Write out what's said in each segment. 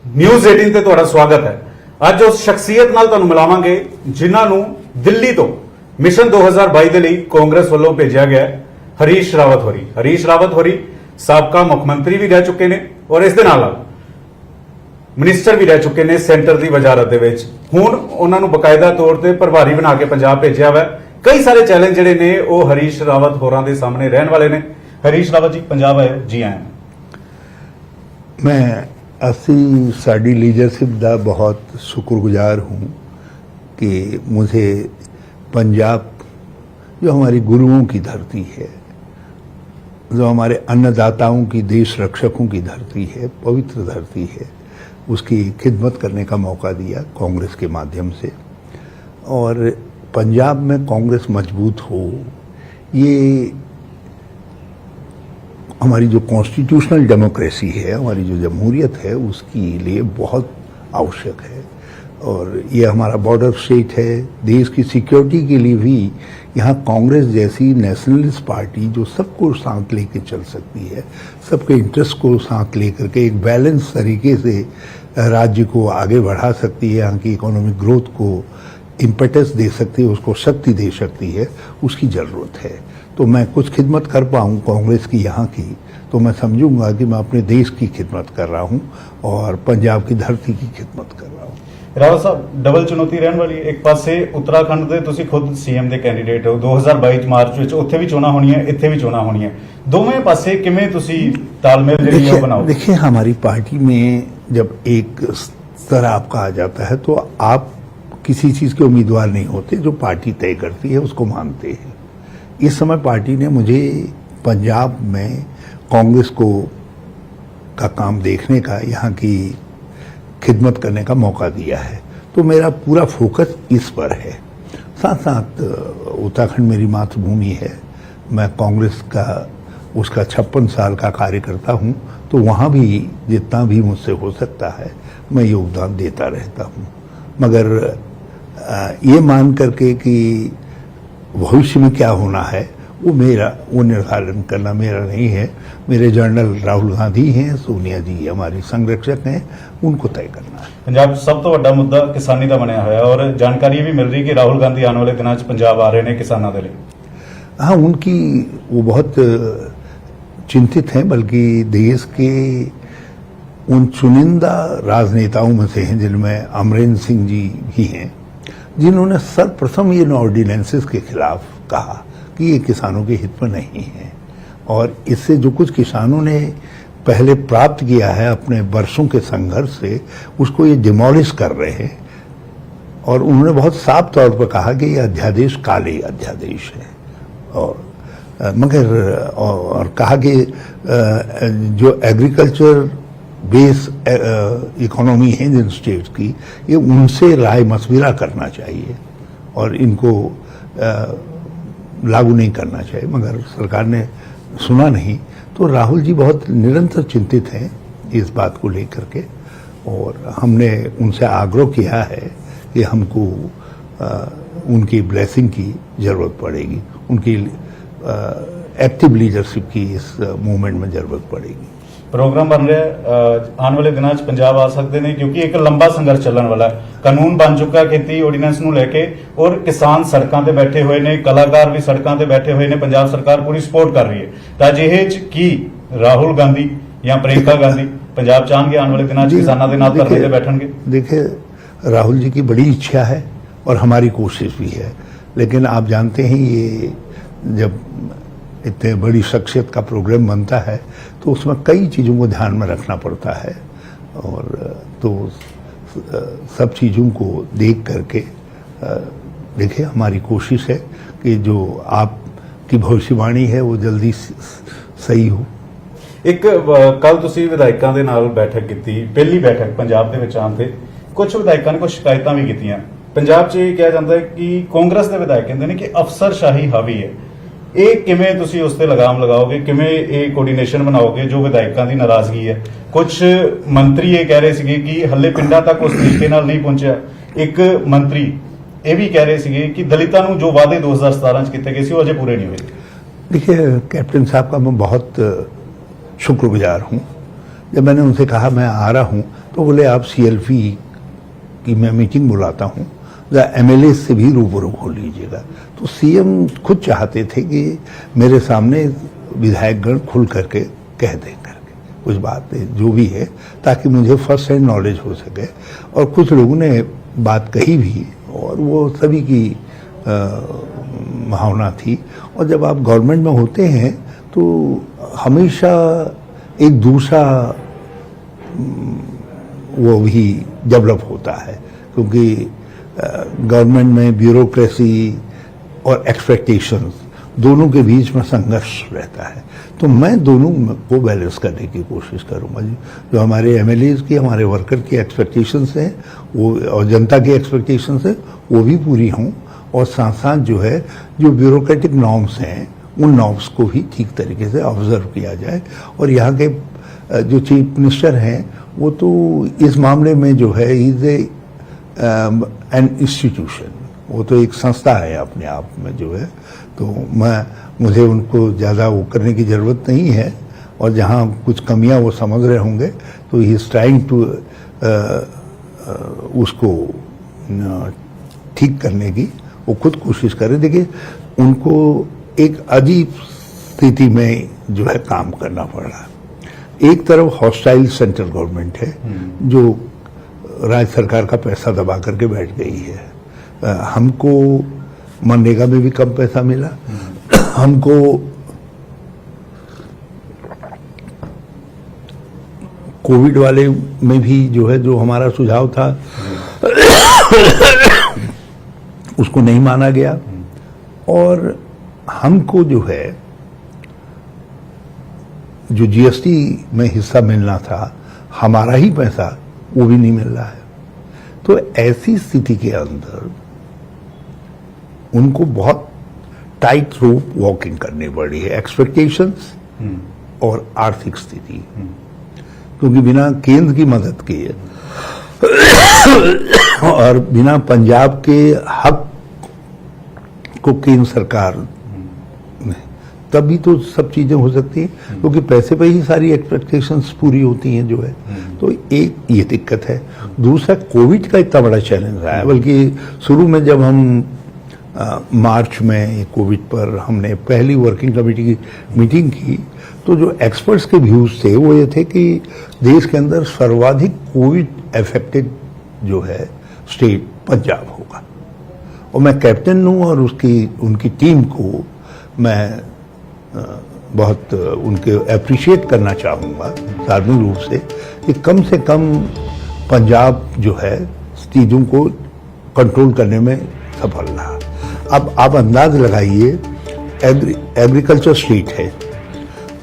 News 18 ਤੇ ਤੁਹਾਡਾ ਸਵਾਗਤ ਹੈ। ਅੱਜ ਉਸ ਸ਼ਖਸੀਅਤ ਨਾਲ ਤੁਹਾਨੂੰ ਮਿਲਾਵਾਂਗੇ ਜਿਨ੍ਹਾਂ ਨੂੰ ਦਿੱਲੀ ਤੋਂ ਮਿਸ਼ਨ 2022 ਦੇ ਲਈ ਕਾਂਗਰਸ ਵੱਲੋਂ ਭੇਜਿਆ ਗਿਆ ਹੈ। ਹਰੀਸ਼ ਰਾਵਤ ਹੋਰੀ ਸਾਬਕਾ ਮੁੱਖ ਮੰਤਰੀ ਵੀ ਰਹਿ ਚੁੱਕੇ ਨੇ ਔਰ ਇਸ ਦੇ ਨਾਲ ਮਿਨਿਸਟਰ ਵੀ ਰਹਿ ਚੁੱਕੇ ਨੇ ਸੈਂਟਰ ਦੀ ਵਜ਼ਾਰਤ ਦੇ ਵਿੱਚ। ਹੁਣ ਉਹਨਾਂ ਨੂੰ ਬਕਾਇਦਾ ਤੌਰ ਤੇ ਪ੍ਰਭਾਰੀ ਬਣਾ ਕੇ ਪੰਜਾਬ ਭੇਜਿਆ ਹੋਇਆ ਹੈ। ਕਈ ਸਾਰੇ ਚੈਲੰਜ ਜਿਹੜੇ ਨੇ ਉਹ ਹਰੀਸ਼ ਰਾਵਤ ਹੋਰਾਂ ਦੇ ਸਾਹਮਣੇ ਰਹਿਣ ਵਾਲੇ ਨੇ। ਹਰੀਸ਼ ਰਾਵਤ ਜੀ ਪੰਜਾਬ ਆਏ, ਜੀ ਆਏ। मैं साडी लीडरशिप का बहुत शुक्रगुजार हूँ कि मुझे पंजाब जो हमारी गुरुओं की धरती है, जो हमारे अन्नदाताओं की, देश रक्षकों की धरती है, पवित्र धरती है, उसकी खिदमत करने का मौका दिया कांग्रेस के माध्यम से। और पंजाब में कांग्रेस मजबूत हो, ये हमारी जो कॉन्स्टिट्यूशनल डेमोक्रेसी है, हमारी जो जमहूरियत है, उसके लिए बहुत आवश्यक है। और ये हमारा बॉर्डर स्टेट है। देश की सिक्योरिटी के लिए भी यहाँ कांग्रेस जैसी नेशनलिस्ट पार्टी जो सबको साथ लेके चल सकती है, सबके इंटरेस्ट को साथ लेकर के एक बैलेंस तरीके से राज्य को आगे बढ़ा सकती है, यहाँ की इकोनॉमिक ग्रोथ को इम्पेटस दे सकती है, उसको शक्ति दे सकती है, उसकी ज़रूरत है। तो मैं कुछ खिदमत कर पाऊँ कांग्रेस की यहाँ की, तो मैं समझूंगा कि मैं अपने देश की खिदमत कर रहा हूँ और पंजाब की धरती की खिदमत कर रहा हूँ। ਰਾਵਤ ਸਾਹਿਬ, ਡਬਲ ਚੁਣੌਤੀ ਰਹਿਣ ਵਾਲੀ। ਇੱਕ ਪਾਸੇ ਉੱਤਰਾਖੰਡ ਦੇ ਤੁਸੀਂ ਖੁਦ ਸੀਐਮ ਦੇ ਕੈਂਡੀਡੇਟ ਹੋ। 2022 ਮਾਰਚ ਵਿੱਚ ਉੱਥੇ ਵੀ ਚੋਣਾਂ ਹੋਣੀਆਂ, ਇੱਥੇ ਵੀ ਚੋਣਾਂ ਹੋਣੀਆਂ। ਦੋਵੇਂ ਪਾਸੇ ਕਿਵੇਂ ਤੁਸੀਂ ਤਾਲਮੇਲ ਜਿਹੜੀ ਹੈ ਬਣਾਓ? देखिए, हमारी पार्टी में जब एक स्तर आपका आ जाता है तो आप किसी चीज़ के उम्मीदवार नहीं होते, जो पार्टी तय करती है उसको मानते हैं। इस समय पार्टी ने मुझे पंजाब में कांग्रेस का काम देखने का, यहाँ की खिदमत करने का मौका दिया है, तो मेरा पूरा फोकस इस पर है। साथ साथ उत्तराखंड मेरी मातृभूमि है। मैं कांग्रेस का उसका 56 साल का कार्यकर्ता हूँ, तो वहाँ भी जितना भी मुझसे हो सकता है मैं योगदान देता रहता हूँ। मगर ये मान करके कि भविष्य में क्या होना है वो निर्धारण करना मेरा नहीं है। मेरे जनरल राहुल गांधी हैं, सोनिया जी हमारी संरक्षक हैं, उनको तय करना है। पंजाब सब तो बड़ा मुद्दा किसानी का बनया हुआ है और जानकारी भी मिल रही कि राहुल गांधी आने वाले दिनों पंजाब आ रहे हैं किसानों के लिए। हाँ, उनकी वो बहुत चिंतित हैं, बल्कि देश के उन चुनिंदा राजनेताओं में से हैं जिनमें अमरेंद्र सिंह जी भी हैं, जिन्होंने सर्वप्रथम ये ऑर्डिनेंसेस के खिलाफ कहा कि ये किसानों के हित में नहीं है। और इससे जो कुछ किसानों ने पहले प्राप्त किया है अपने वर्षों के संघर्ष से, उसको ये डिमोलिश कर रहे हैं। और उन्होंने बहुत साफ तौर पर कहा कि ये अध्यादेश काले अध्यादेश है। और कहा कि जो एग्रीकल्चर बेस इकोनॉमी है जिन स्टेट्स की, ये उनसे राय मशविरा करना चाहिए और इनको लागू नहीं करना चाहिए। मगर सरकार ने सुना नहीं। तो राहुल जी बहुत निरंतर चिंतित हैं इस बात को लेकर के, और हमने उनसे आग्रह किया है कि हमको उनकी ब्लेसिंग की ज़रूरत पड़ेगी, उनकी एक्टिव लीडरशिप की इस मूवमेंट में ज़रूरत पड़ेगी। प्रोग्राम बन रहा है आने वाले दिनों पंजाब आ सकते हैं, क्योंकि एक लंबा संघर्ष चलने वाला है। कानून बन चुका खेती ऑर्डीनेंस को लेके और किसान सड़कों पर बैठे हुए ने, कलाकार भी सड़कों पर बैठे हुए ने। पंजाब सरकार पूरी सपोर्ट कर रही है। तो अजिहे की राहुल गांधी या प्रियंका गांधी पंजाब चाहेंगे आने वाले दिनों किसानों के नाल धरने पे बैठेंगे? देखिए, राहुल जी की बड़ी इच्छा है और हमारी कोशिश भी है, लेकिन आप जानते हैं ये जब इतने बड़ी शख्सियत का प्रोग्राम बनता है तो उसमें कई चीज़ों को ध्यान में रखना पड़ता है। और तो सब चीज़ों को देख करके देखिए, हमारी कोशिश है कि जो आपकी भविष्यवाणी है वो जल्दी सही हो। एक कल तुसी विधायकों के नाल बैठक की, पहली बैठक पंजाब दे विच आउण ते कुछ विधायकों ने कुछ शिकायतां भी कीतियां। पंजाब 'च ये कहा जाता है कि कांग्रेस के विधायक कहते हैं कि अफसरशाही हावी है। ਇਹ ਕਿਵੇਂ ਤੁਸੀਂ ਉਸ ਤੇ ਲਗਾਮ ਲਗਾਓਗੇ? ਕਿਵੇਂ ਇਹ ਕੋਆਰਡੀਨੇਸ਼ਨ ਬਣਾਓਗੇ ਜੋ ਵਿਧਾਇਕਾਂ ਦੀ ਨਾਰਾਜ਼ਗੀ ਹੈ? ਕੁਝ ਮੰਤਰੀ ਇਹ ਕਹਿ ਰਹੇ ਸੀਗੇ ਕਿ ਹੱਲੇ ਪਿੰਡਾਂ ਤੱਕ ਉਸ ਤਰੀਕੇ ਨਾਲ ਨਹੀਂ ਪਹੁੰਚਿਆ। ਇੱਕ ਮੰਤਰੀ ਇਹ ਵੀ ਕਹਿ ਰਹੇ ਸੀਗੇ ਕਿ ਦਲਿਤਾਂ ਨੂੰ ਜੋ ਵਾਅਦੇ 2017 ਚ ਕੀਤੇ ਗਏ ਸੀ ਉਹ ਅਜੇ ਪੂਰੇ ਨਹੀਂ ਹੋਏ। देखिए, कैप्टन साहब का मैं बहुत शुक्रगुजार हूँ जब मैंने उनसे कहा मैं आ रहा हूँ तो बोले आप CLP की मैं मीटिंग बुलाता हूँ, MLA से भी रूबरू हो लीजिएगा। तो CM खुद चाहते थे कि मेरे सामने विधायकगण खुल करके कह दें करके कुछ बात जो भी है, ताकि मुझे फर्स्ट हैंड नॉलेज हो सके। और कुछ लोगों ने बात कही भी और वो सभी की भावना थी। और जब आप गवर्नमेंट में होते हैं तो हमेशा एक दूसरा वो भी डेवलप होता है, क्योंकि गवर्नमेंट में ब्यूरोक्रेसी और एक्सपेक्टेशंस दोनों के बीच में संघर्ष रहता है। तो मैं दोनों को बैलेंस करने की कोशिश करूंगा। जो हमारे MLAs की, हमारे वर्कर की एक्सपेक्टेशंस हैं वो और जनता की एक्सपेक्टेशंस हैं वो भी पूरी हों, और साथ साथ जो है जो ब्यूरोक्रेटिक नॉर्म्स हैं उन नॉर्म्स को भी ठीक तरीके से ऑब्जर्व किया जाए। और यहाँ के जो चीफ मिनिस्टर हैं वो तो इस मामले में जो है इज एन इंस्टीट्यूशन, वो तो एक संस्था है अपने आप में जो है। तो मुझे उनको ज़्यादा वो करने की ज़रूरत नहीं है, और जहाँ कुछ कमियाँ वो समझ रहे होंगे तो ही इज़ ट्राइंग टू उसको ठीक करने की वो खुद कोशिश करें। देखिए उनको एक अजीब स्थिति में जो है काम करना पड़ रहा है। एक तरफ हॉस्टाइल सेंट्रल गवर्नमेंट है जो राज्य सरकार का पैसा दबा करके बैठ गई है। हमको मनरेगा में भी कम पैसा मिला, हमको कोविड वाले में भी जो है जो हमारा सुझाव था उसको नहीं माना गया, और हमको जो है जो GST में हिस्सा मिलना था हमारा ही पैसा वो भी नहीं मिल रहा है। तो ऐसी स्थिति के अंदर उनको बहुत टाइट रोप वॉकिंग करनी पड़ी है, एक्सपेक्टेशंस और आर्थिक स्थिति, क्योंकि बिना केंद्र की मदद के और बिना पंजाब के हक को केंद्र सरकार तभी तो सब चीजें हो सकती हैं, क्योंकि पैसे पे ही सारी एक्सपेक्टेशंस पूरी होती हैं जो है। तो एक ये दिक्कत है। दूसरा कोविड का इतना बड़ा चैलेंज रहा है, बल्कि शुरू में जब हम मार्च में कोविड पर हमने पहली वर्किंग कमेटी की मीटिंग की तो जो एक्सपर्ट्स के व्यूज थे वो ये थे कि देश के अंदर सर्वाधिक कोविड अफेक्टेड जो है स्टेट पंजाब होगा। और मैं कैप्टन हूँ और उनकी टीम को मैं बहुत उनके अप्रिशिएट करना चाहूँगा सार्वजनिक रूप से कि कम पंजाब जो है चीज़ों को कंट्रोल करने में सफल रहा। अब आप अंदाज लगाइए एग्रीकल्चर स्टेट है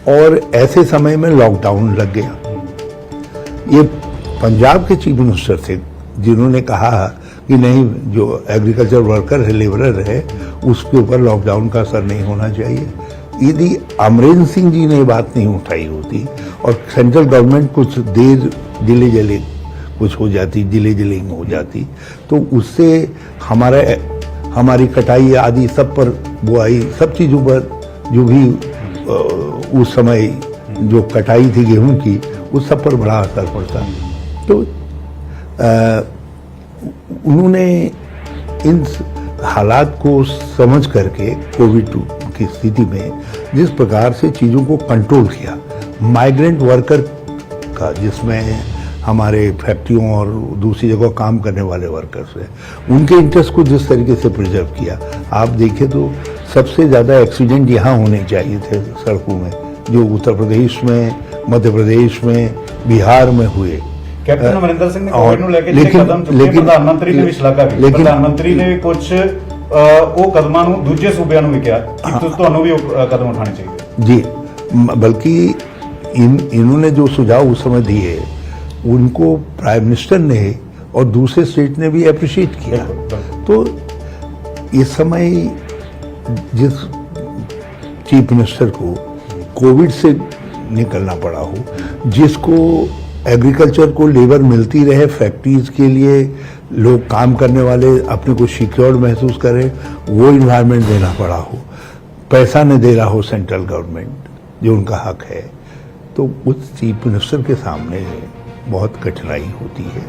और ऐसे समय में लॉकडाउन लग गया। ये पंजाब के चीफ मिनिस्टर थे जिन्होंने कहा कि नहीं, जो एग्रीकल्चर वर्कर है, लेबरर है, उसके ऊपर लॉकडाउन का असर नहीं होना चाहिए। यदि अमरेंद्र सिंह जी ने ये बात नहीं उठाई होती और सेंट्रल गवर्नमेंट कुछ देर डिले कुछ हो जाती, डिलेइंग हो जाती, तो उससे हमारी कटाई आदि सब पर बुआई सब चीज़ों पर जो भी उस समय जो कटाई थी गेहूं की उस सब पर बड़ा असर पड़ता। तो उन्होंने इन हालात को समझ करके कोविड की स्थिति में जिस प्रकार से चीज़ों को कंट्रोल किया, माइग्रेंट वर्कर का जिसमें हमारे फैक्ट्रियों और दूसरी जगह काम करने वाले वर्कर्स हैं, उनके इंटरेस्ट को जिस तरीके से प्रिजर्व किया, आप देखिए तो सबसे ज़्यादा एक्सीडेंट यहाँ होने चाहिए थे सड़कों में, जो उत्तर प्रदेश में, मध्य प्रदेश में, बिहार में हुए। कैप्टन अमरिंदर सिंह ने कोविड ਨੂੰ ਲੈ ਕੇ ਜਿਹੜੇ ਕਦਮ ਚੁੱਕੇ, ਪ੍ਰਧਾਨ ਮੰਤਰੀ ਨੇ ਵੀ ਸ਼ਲਾਘਾ ਕੀਤੀ। ਪ੍ਰਧਾਨ ਮੰਤਰੀ ਨੇ ਕੁਝ ਉਹ ਕਦਮਾਂ ਨੂੰ ਦੂਜੇ ਸੂਬਿਆਂ ਨੂੰ ਵੀ ਕਿਹਾ ਕਿ ਤੁਹਾਨੂੰ ਵੀ ਉਹ ਕਦਮ ਉਠਾਣੇ ਚਾਹੀਦੇ जी, बल्कि इन्होंने जो सुझाव उस समय दिए उनको प्राइम मिनिस्टर ने और दूसरे स्टेट ने भी अप्रिशिएट किया। तो इस समय जिस चीफ मिनिस्टर को कोविड से निकलना पड़ा हो, जिसको एग्रीकल्चर को लेबर मिलती रहे, फैक्ट्रीज के लिए लोग काम करने वाले अपने को सिक्योर्ड महसूस करें, वो इन्वायरमेंट देना पड़ा हो, पैसा नहीं दे रहा हो सेंट्रल गवर्नमेंट जो उनका हक है, तो उस चीफ मिनिस्टर के सामने बहुत कठिनाई होती है।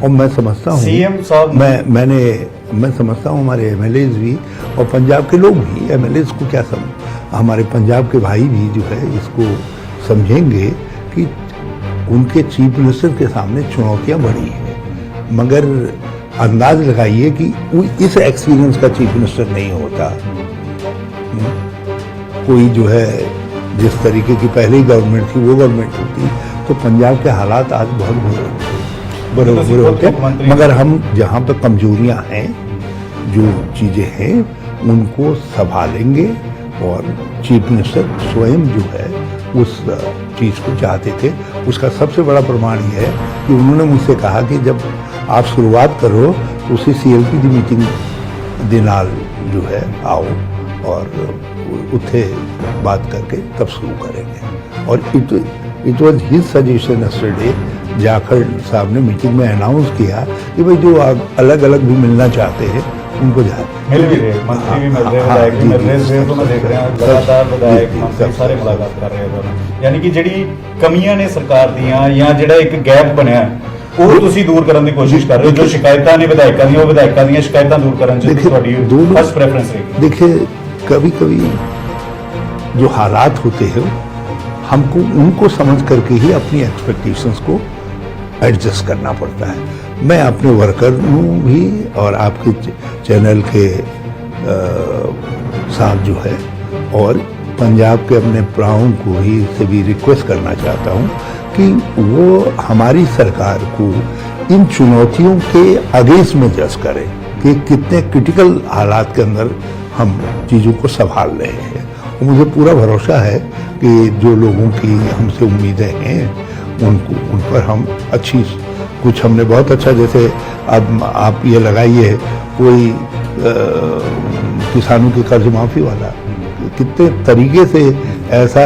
और मैं समझता हूँ सीएम साहब मैं समझता हूँ हमारे एमएलएज भी और पंजाब के लोग भी, एमएलएज को क्या हमारे पंजाब के भाई भी जो है इसको समझेंगे कि उनके चीफ मिनिस्टर के सामने चुनौतियां बड़ी हैं, मगर अंदाज लगाइए कि इस एक्सपीरियंस का चीफ मिनिस्टर नहीं होता। कोई जो है जिस तरीके की पहले ही गवर्नमेंट थी वो गवर्नमेंट होती तो पंजाब के हालात आज बहुत बुरे होते, मगर हम जहाँ पे कमजोरियां हैं, जो चीजें हैं उनको संभालेंगे। और चीफ मिनिस्टर स्वयं जो है उस चीज को चाहते थे। उसका सबसे बड़ा प्रमाण यह है कि उन्होंने मुझसे कहा कि जब आप शुरुआत करो तो उसी CLP की मीटिंग दे नाल जो है आओ और उत्थे बात करके तब शुरू करेंगे। और it was his suggestion yesterday, Jakhar साहब ने मीटिंग में अनाउंस किया कि भाई जो अलग अलग भी मिलना चाहते हैं उनको मिल भी रहे, मंत्री भी मिल रहे, विधायक भी मिल रहे, सवेर तो मैं देख रहा लगातार विधायक मंत्री सारे मुलाकात कर रहे हैं। यानी कि ਜਿਹੜੀ ਕਮੀਆਂ ਨੇ ਸਰਕਾਰ ਦੀਆਂ ਜਾਂ ਜਿਹੜਾ ਇੱਕ ਗੈਪ ਬਣਿਆ ਉਹ ਤੁਸੀਂ ਦੂਰ ਕਰਨ ਦੀ ਕੋਸ਼ਿਸ਼ ਕਰ ਰਹੇ ਹੋ। ਜੋ ਸ਼ਿਕਾਇਤਾਂ ਨੇ ਵਿਧਾਇਕਾਂ ਦੀਆਂ, ਉਹ ਵਿਧਾਇਕਾਂ ਦੀਆਂ ਸ਼ਿਕਾਇਤਾਂ ਦੂਰ ਕਰਨ ਚ ਤੁਹਾਡੀ ਫਸਟ प्रेफरेंस रहेगी। देखिए, कभी कभी जो हालात होते हैं हमको उनको समझ करके ही अपनी एक्सपेक्टेशंस को एडजस्ट करना पड़ता है। मैं अपने वर्कर हूँ भी और आपके चैनल के साथ जो है और पंजाब के अपने प्राओं को ही से भी रिक्वेस्ट करना चाहता हूँ कि वो हमारी सरकार को इन चुनौतियों के अगेंस्ट में जज करें कि कितने क्रिटिकल हालात के अंदर हम चीज़ों को संभाल रहे हैं। और मुझे पूरा भरोसा है कि जो लोगों की हमसे उम्मीदें हैं उन पर हम अच्छी कुछ हमने बहुत अच्छा, जैसे अब आप ये लगाइए कोई किसानों की कर्ज माफी वाला, कितने तरीके से ऐसा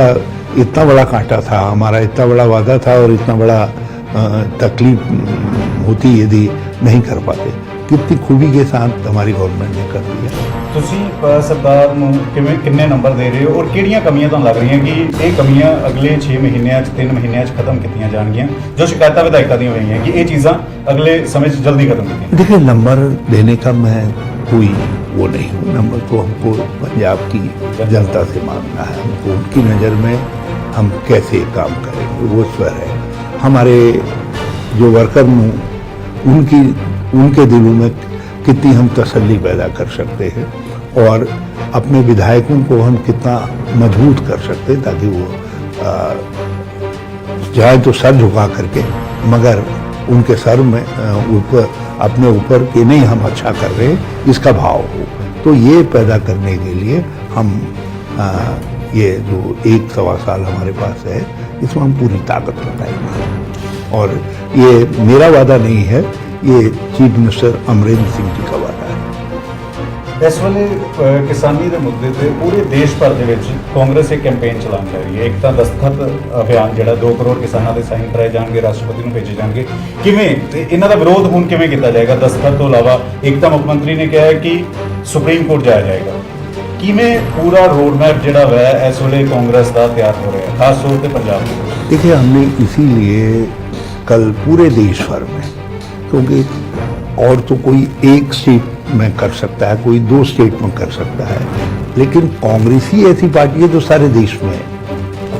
इतना बड़ा कांटा था हमारा, इतना बड़ा वादा था और इतना बड़ा तकलीफ होती यदि नहीं कर पाते, कितनी खूबी के साथ हमारी गवर्नमेंट ने कर दिया। ਤੁਸੀਂ ਸਰਕਾਰ ਨੂੰ ਕਿੰਨੇ ਨੰਬਰ ਦੇ ਰਹੇ ਹੋ ਔਰ ਕਿਹੜੀਆਂ ਕਮੀਆਂ ਤੁਹਾਨੂੰ ਲੱਗ ਰਹੀਆਂ ਕਿ ਇਹ ਕਮੀਆਂ ਅਗਲੇ 6 ਮਹੀਨਿਆਂ 'ਚ 3 ਮਹੀਨਿਆਂ 'ਚ ਖਤਮ ਕੀਤੀਆਂ ਜਾਣਗੀਆਂ, ਜੋ ਸ਼ਿਕਾਇਤਾਂ ਵਿਧਾਇਕਾਂ ਦੀਆਂ ਹੋਈਆਂ ਕਿ ਇਹ ਚੀਜ਼ਾਂ ਅਗਲੇ समय 'ਚ जल्दी खत्म कीतियां? देखिए, नंबर देने का मैं कोई वो नहीं हूँ। नंबर तो हमको पंजाब की जनता से मांगना है, हमको उनकी नज़र में हम कैसे काम करेंगे वो स्वर है। हमारे जो वर्कर उनके दिलों में कितनी हम तसल्ली पैदा कर सकते हैं और अपने विधायकों को हम कितना मजबूत कर सकते हैं ताकि वो चाहे तो सर झुका करके मगर उनके सर में ऊपर अपने ऊपर कि नहीं हम अच्छा कर रहे हैं इसका भाव हो। तो ये पैदा करने के लिए हम ये जो 1-1.25 साल हमारे पास है इसमें हम पूरी ताकत लगाएंगे। और ये मेरा वादा नहीं है, ये चीफ मिनिस्टर अमरिंदर सिंह जी का वादा है। ਇਸ ਵੇਲੇ ਕਿਸਾਨੀ ਦੇ ਮੁੱਦੇ ਤੇ ਪੂਰੇ ਦੇਸ਼ ਭਰ ਦੇ ਵਿੱਚ ਕਾਂਗਰਸ ਇੱਕ ਕੈਂਪੇਨ ਚਲਾਉਣ ਜਾ ਰਹੀ ਹੈ। ਇੱਕ ਤਾਂ ਦਸਤਖਤ ਅਭਿਆਨ ਜਿਹੜਾ 2 ਕਰੋੜ ਕਿਸਾਨਾਂ ਦੇ ਸਾਈਨ ਕਰਾਏ ਜਾਣਗੇ, ਰਾਸ਼ਟਰਪਤੀ ਨੂੰ ਭੇਜੇ ਜਾਣਗੇ। ਕਿਵੇਂ ਤੇ ਇਹਨਾਂ ਦਾ ਵਿਰੋਧ ਹੁਣ ਕਿਵੇਂ ਕੀਤਾ ਜਾਏਗਾ? ਦਸਤਖਤ ਤੋਂ ਇਲਾਵਾ ਇੱਕ ਤਾਂ ਮੁੱਖ ਮੰਤਰੀ ਨੇ ਕਿਹਾ ਹੈ ਕਿ ਸੁਪਰੀਮ ਕੋਰਟ ਜਾਇਆ ਜਾਏਗਾ। ਕਿਵੇਂ ਪੂਰਾ ਰੋਡ ਮੈਪ ਜਿਹੜਾ ਹੈ ਇਸ ਵੇਲੇ ਕਾਂਗਰਸ ਦਾ ਤਿਆਰ ਹੋ ਰਿਹਾ ਹੈ, ਖਾਸ ਤੌਰ ਤੇ ਪੰਜਾਬ ਦੇ ਵਿੱਚ? देखिए, हमने इसीलिए कल पूरे देश भर में, क्योंकि और तो कोई एक स्टेट में कर सकता है, कोई 2 स्टेट में कर सकता है, लेकिन कांग्रेस ही ऐसी पार्टी है जो सारे देश में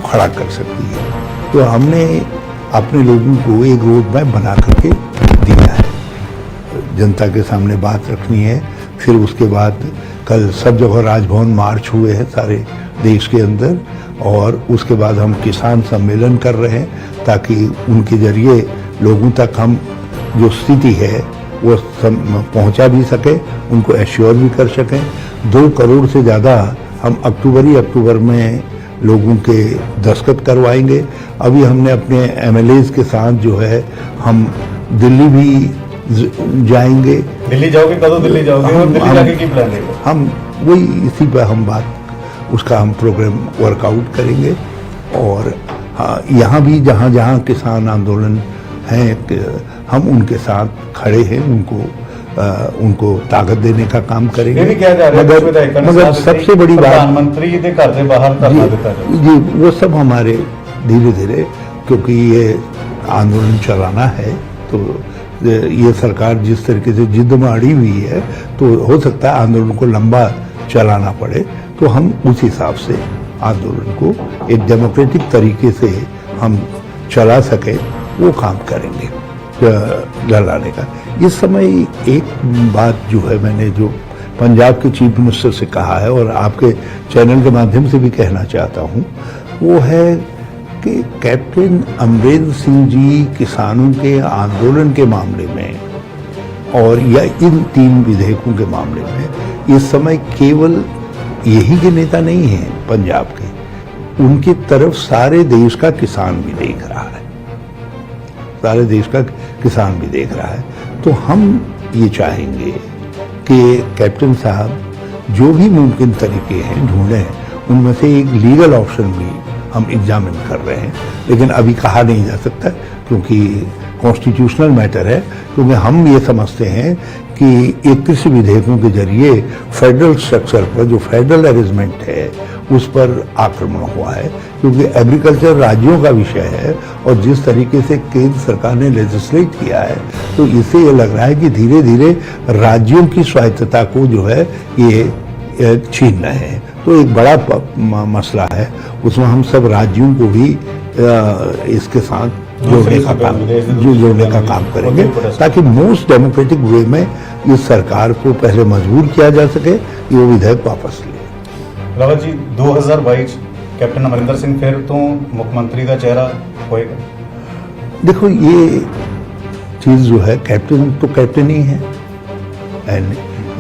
खड़ा कर सकती है। तो हमने अपने लोगों को एक रोड मैप बना करके दिया है, जनता के सामने बात रखनी है। फिर उसके बाद कल सब जगह राजभवन मार्च हुए हैं सारे देश के अंदर और उसके बाद हम किसान सम्मेलन कर रहे हैं ताकि उनके जरिए लोगों तक हम जो स्थिति है वो पहुंचा भी सके, उनको एश्योर भी कर सकें। 2 करोड़ से ज़्यादा हम अक्टूबर में लोगों के दस्तखत करवाएंगे। अभी हमने अपने एमएलएज के साथ जो है हम दिल्ली भी जाएंगे। दिल्ली जाओगे? कਦੋਂ दिल्ली जाओगे और दिल्ली जाके की प्लान है? हम वही इसी पर हम बात उसका हम प्रोग्राम वर्कआउट करेंगे। और हाँ, यहाँ भी जहाँ जहाँ किसान आंदोलन हैं हम उनके साथ खड़े हैं, उनको ताकत देने का काम करेंगे। मगर सबसे बड़ी बात प्रधानमंत्री के घर से बाहर धरना देता है जी, वो सब हमारे धीरे धीरे, क्योंकि ये आंदोलन चलाना है तो ये सरकार जिस तरीके से जिद में अड़ी हुई है तो हो सकता है आंदोलन को लंबा चलाना पड़े, तो हम उस हिसाब से आंदोलन को एक डेमोक्रेटिक तरीके से हम चला सके वो काम करेंगे लड़ाने का। इस समय एक बात जो है मैंने जो पंजाब के चीफ मिनिस्टर से कहा है और आपके चैनल के माध्यम से भी कहना चाहता हूँ, वो है कि कैप्टन अमरिंदर सिंह जी किसानों के आंदोलन के मामले में और या इन 3 विधेयकों के मामले में इस समय केवल यही के नेता नहीं हैं पंजाब के, उनकी तरफ सारे देश का किसान भी देख रहा है, सारे देश का किसान भी देख रहा है। तो हम ये चाहेंगे कि कैप्टन साहब जो भी मुमकिन तरीके हैं ढूंढें, उनमें से एक लीगल ऑप्शन भी हम एग्जामिन कर रहे हैं, लेकिन अभी कहा नहीं जा सकता क्योंकि कॉन्स्टिट्यूशनल मैटर है, क्योंकि हम ये समझते हैं कि एक कृषि विधेयकों के जरिए फेडरल स्ट्रक्चर पर जो फेडरल अरेंजमेंट है उस पर आक्रमण हुआ है, क्योंकि एग्रीकल्चर राज्यों का विषय है और जिस तरीके से केंद्र सरकार ने लेजिस्लेट किया है तो इससे ये लग रहा है कि धीरे धीरे राज्यों की स्वायत्तता को जो है ये छीन रहे हैं। तो एक बड़ा मसला है, उसमें हम सब राज्यों को भी इसके साथ जोड़ने का काम करेंगे ताकि मोस्ट डेमोक्रेटिक वे में इस सरकार को पहले मजबूर किया जा सके कि वो विधेयक वापस ले। रावत जी 2022 कैप्टन अमरिंदर सिंह फिर तो मुख्यमंत्री का चेहरा होएगा? देखो ये चीज जो है, कैप्टन तो कैप्टन ही है and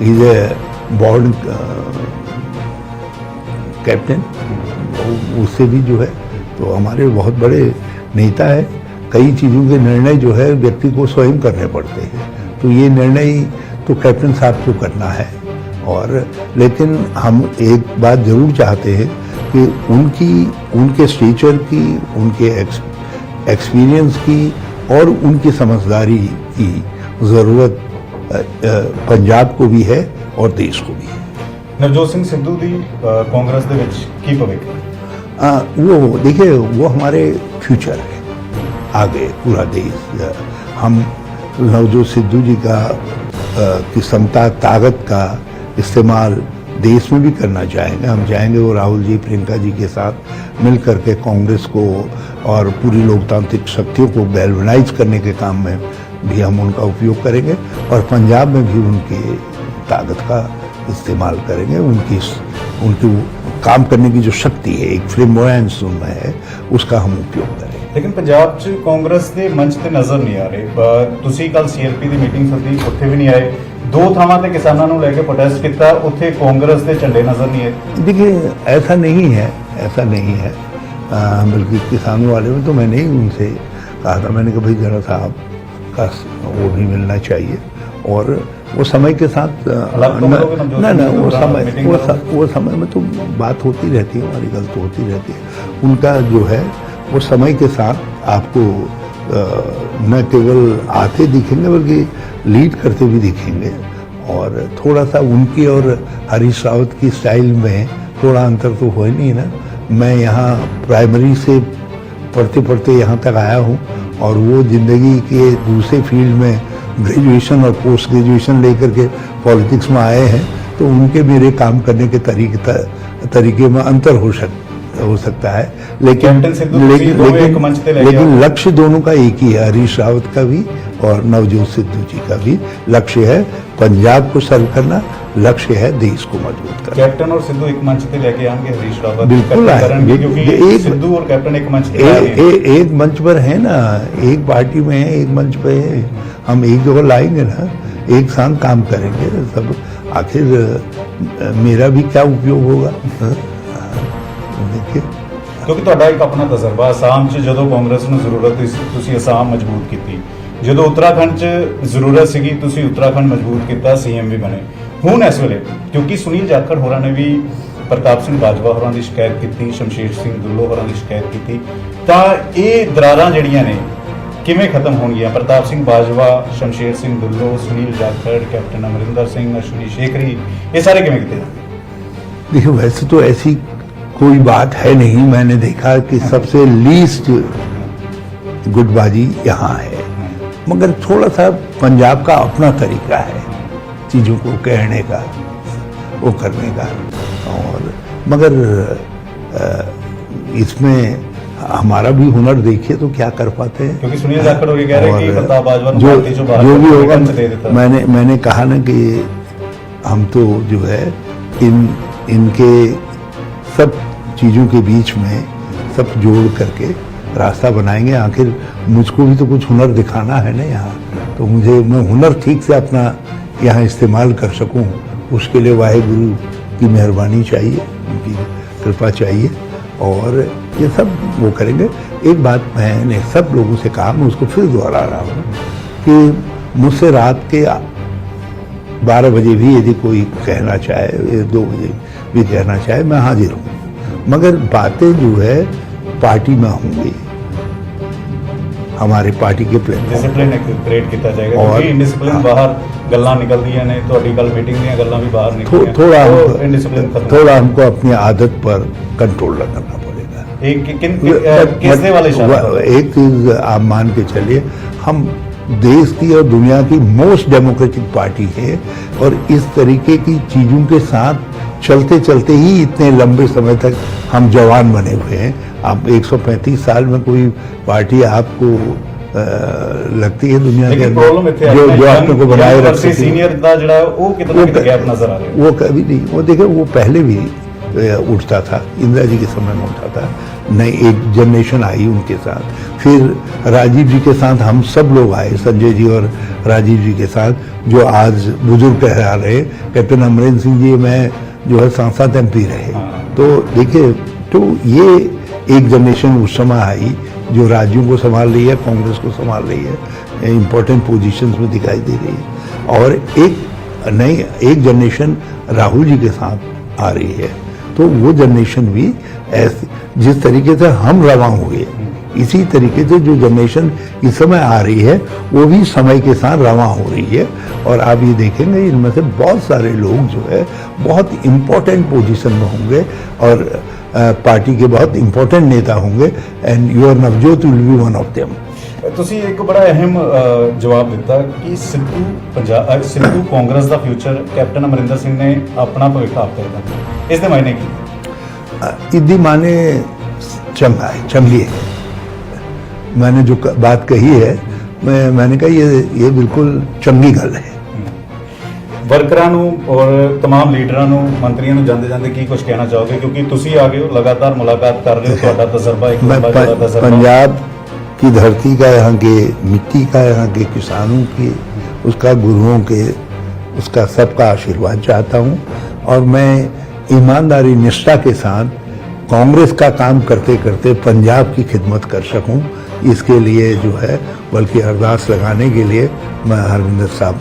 is a born captain, उससे भी जो है तो हमारे बहुत बड़े नेता है। कई चीज़ों के निर्णय जो है व्यक्ति को स्वयं करने पड़ते हैं, तो ये निर्णय तो कैप्टन साहब को करना है। और लेकिन हम एक बात जरूर चाहते हैं कि उनके स्टेचर की, उनके एक्सपीरियंस की और उनकी समझदारी की ज़रूरत पंजाब को भी है और देश को भी है। नवजोत सिंह सिद्धू दी कांग्रेस दे विच की भविष्य? वो देखिए, वो हमारे फ्यूचर है, आगे पूरा देश। हम नवजोत सिद्धू जी का की क्षमता, ताकत का इस्तेमाल देश में भी करना चाहेंगे। हम चाहेंगे वो राहुल जी, प्रियंका जी के साथ मिल करके कांग्रेस को और पूरी लोकतांत्रिक शक्तियों को गैल्वेनाइज करने के काम में भी हम उनका उपयोग करेंगे और पंजाब में भी उनकी ताकत का इस्तेमाल करेंगे। उनकी काम करने की जो शक्ति है, एक फ्लेमोयंस उनमें है, उसका हम उपयोग करेंगे। लेकिन पंजाब च कांग्रेस के मंच ते नजर नहीं आ रहे। तुसी कल सीएलपी की मीटिंग सदी, उत्थे भी नहीं आए। 2 ਥਾਵਾਂ ਤੇ किसानों ਨੂੰ लेके प्रोटेस्ट किया, उत्थे कांग्रेस के झंडे नजर नहीं आए। देखिए ऐसा नहीं है, ऐसा नहीं है। बल्कि किसानों वाले में तो मैंने ही उनसे कहा था, मैंने कहा भाई जरा साहब का वो भी मिलना चाहिए और वो समय के साथ वो समय में तो बात होती रहती है, हमारी गलत होती रहती है। उनका जो है वो समय के साथ आपको न केवल आते दिखेंगे बल्कि लीड करते भी दिखेंगे। और थोड़ा सा उनकी और हरीश रावत की स्टाइल में थोड़ा अंतर तो हो ही नहीं ना। मैं यहाँ प्राइमरी से पढ़ते पढ़ते यहाँ तक आया हूँ और वो जिंदगी के दूसरे फील्ड में ग्रेजुएशन और पोस्ट ग्रेजुएशन लेकर के पॉलिटिक्स में आए हैं, तो उनके मेरे काम करने के तरीके में अंतर हो सकता है। लेकिन लक्ष्य दोनों का एक ही है, हरीश रावत का भी और नवजोत सिद्धू जी का भी लक्ष्य है पंजाब को सर्व करना, लक्ष्य है देश को मजबूत करना। कैप्टन और सिद्धू एक मंच पे लेके आएंगे हरीश रावत? बिल्कुल आएंगे, क्योंकि सिद्धू और कैप्टन एक मंच एक मंच पर है ना, एक पार्टी में है, एक मंच पे है। हम एक जगह लाएंगे ना, एक साथ काम करेंगे सब। आखिर मेरा भी क्या उपयोग होगा? देखिए, क्योंकि ਤੁਹਾਡਾ ਇੱਕ ਆਪਣਾ ਤਜਰਬਾ ਅਸਾਮ 'ਚ ਜਦੋਂ ਕਾਂਗਰਸ ਨੂੰ ਜ਼ਰੂਰਤ ਸੀ ਤੁਸੀਂ ਅਸਾਮ ਮਜ਼ਬੂਤ ਕੀਤੀ, ਜਦੋਂ ਉੱਤਰਾਖੰਡ 'ਚ ਜ਼ਰੂਰਤ ਸੀਗੀ ਤੁਸੀਂ ਉੱਤਰਾਖੰਡ ਮਜ਼ਬੂਤ ਕੀਤਾ, ਸੀਐਮ ਵੀ ਬਣੇ। ਹੁਣ ਇਸ ਵੇਲੇ ਕਿਉਂਕਿ ਸੁਨੀਲ ਜਾਖੜ ਹੋਰਾਂ ਨੇ ਵੀ ਪ੍ਰਤਾਪ ਸਿੰਘ ਬਾਜਵਾ ਹੋਰਾਂ ਦੀ ਸ਼ਿਕਾਇਤ ਕੀਤੀ, ਸ਼ਮਸ਼ੇਰ ਸਿੰਘ ਦੁੱਲੋ ਹੋਰਾਂ ਦੀ ਸ਼ਿਕਾਇਤ ਕੀਤੀ, ਤਾਂ ਇਹ ਦਰਾਰਾਂ ਜਿਹੜੀਆਂ ਨੇ ਕਿਵੇਂ ਖਤਮ ਹੋਣਗੀਆਂ? ਪ੍ਰਤਾਪ ਸਿੰਘ ਬਾਜਵਾ, ਸ਼ਮਸ਼ੇਰ ਸਿੰਘ ਦੁੱਲੋ, ਸੁਨੀਲ ਜਾਖੜ, कैप्टन अमरिंदर सिंह, अश्विनी शेखरी, ये सारे किमें किते? देखिए वैसे तो ऐसी कोई बात है नहीं। मैंने देखा कि सबसे लीस्ट गुटबाजी यहाँ है, मगर थोड़ा सा पंजाब का अपना तरीका है चीज़ों को कहने का, वो करने का। और मगर इसमें हमारा भी हुनर देखिए तो क्या कर पाते हैं। क्योंकि सुनील जाखड़ ये कह रहे हैं कि प्रताप बाजवा जो भी होगा, मैंने कहा ना कि हम तो जो है इनके सब चीज़ों के बीच में सब जोड़ करके रास्ता बनाएंगे। आखिर मुझको भी तो कुछ हुनर दिखाना है ना यहाँ, तो मैं हुनर ठीक से अपना यहाँ इस्तेमाल कर सकूँ, उसके लिए वाहेगुरु की मेहरबानी चाहिए, उनकी कृपा चाहिए, और ये सब वो करेंगे। एक बात मैंने सब लोगों से कहा, मैं उसको फिर दोहरा रहा हूँ कि मुझसे रात के 12 बजे भी यदि कोई कहना चाहे, 2 बजे भी कहना चाहे, मैं हाजिर हूँ, मगर बातें जो है पार्टी में होंगी, हमारे पार्टी के डिसिप्लिन क्रिएट किया जाएगा। और इनडिसिप्लिन बाहर गल्लां निकलदियां ने, ਤੁਹਾਡੀ ਕੱਲ ਮੀਟਿੰਗ ਦੀਆਂ ਗੱਲਾਂ भी बाहर निकलियां, थोड़ा हमको अपनी आदत पर कंट्रोल करना पड़ेगा। किसने वाले एक चीज आप मान के चलिए, हम देश की और दुनिया की मोस्ट डेमोक्रेटिक पार्टी है, और इस तरीके की चीजों के साथ चलते चलते ही इतने लंबे समय तक हम जवान बने हुए हैं। आप 135 साल में कोई पार्टी आपको लगती है दुनिया के अंदर जो आपने को बनाए रख सकती है? सीनियर दा जड़ा वो कितना गैप नजर आ रहा है। वो कभी नहीं, वो देखिए वो पहले भी उठता था, इंदिरा जी के समय में उठा था, नई एक जनरेशन आई उनके साथ, फिर राजीव जी के साथ हम सब लोग आए, संजय जी और राजीव जी के साथ, जो आज बुजुर्ग कह रहे, कैप्टन अमरेंद्र सिंह जी मैं जो है सांसद MP रहे। तो देखिए, तो ये एक जनरेशन उस समय आई जो राज्यों को संभाल रही है, कांग्रेस को संभाल रही है, इंपॉर्टेंट पोजीशंस में दिखाई दे रही है, और एक जनरेशन राहुल जी के साथ आ रही है। तो वो जनरेशन भी ऐसे जिस तरीके से हम रवा हुए, इसी तरीके से जो जनरेशन इस समय आ रही है वो भी समय के साथ रवा हो रही है। और आप ये देखेंगे इनमें से बहुत सारे लोग जो है बहुत इम्पोर्टेंट पोजीशन में होंगे, और पार्टी के बहुत इंपॉर्टेंट नेता होंगे, and your Navjot will be one of them. ਤੁਸੀਂ ਇੱਕ ਬੜਾ ਅਹਿਮ ਜਵਾਬ ਦਿੱਤਾ ਕਿ ਸਿੱਧੂ ਕਾਂਗਰਸ ਦਾ ਫਿਊਚਰ ਕੈਪਟਨ ਅਮਰਿੰਦਰ ਸਿੰਘ ਨੇ ਆਪਣਾ ਭਵਿੱਖ ਆਪ ਤੈਅ ਕਰਨਾ, ਇਸ ਦੇ ਮਾਇਨੇ ਕੀ? इदी माने चंगा है, चंगी है। मैंने जो बात कही है, मैंने कहा ये बिल्कुल चंगी गल है। ਵਰਕਰਾਂ ਨੂੰ और तमाम ਲੀਡਰਾਂ ਨੂੰ, ਮੰਤਰੀਆਂ ਨੂੰ ਜਾਂਦੇ ਜਾਂਦੇ ਕੀ ਕੁਝ ਕਹਿਣਾ ਚਾਹੋਗੇ? ਕਿਉਂਕਿ ਤੁਸੀਂ ਆ ਗਏ ਹੋ, ਲਗਾਤਾਰ ਮੁਲਾਕਾਤ ਕਰ ਰਹੇ ਹੋ, ਤੁਹਾਡਾ ਤਜਰਬਾ ਇੱਕ ਲੰਬਾ ਤਜਰਬਾ। पंजाब की धरती का, यहाँ के मिट्टी का, यहाँ के किसानों की, उसका गुरुओं के, उसका सबका आशीर्वाद चाहता हूँ, और मैं ईमानदारी निष्ठा के साथ कांग्रेस का काम करते करते पंजाब की खिदमत कर सकूं, इसके लिए जो है बल्कि अरदास लगाने के लिए मैं हरविंदर साहब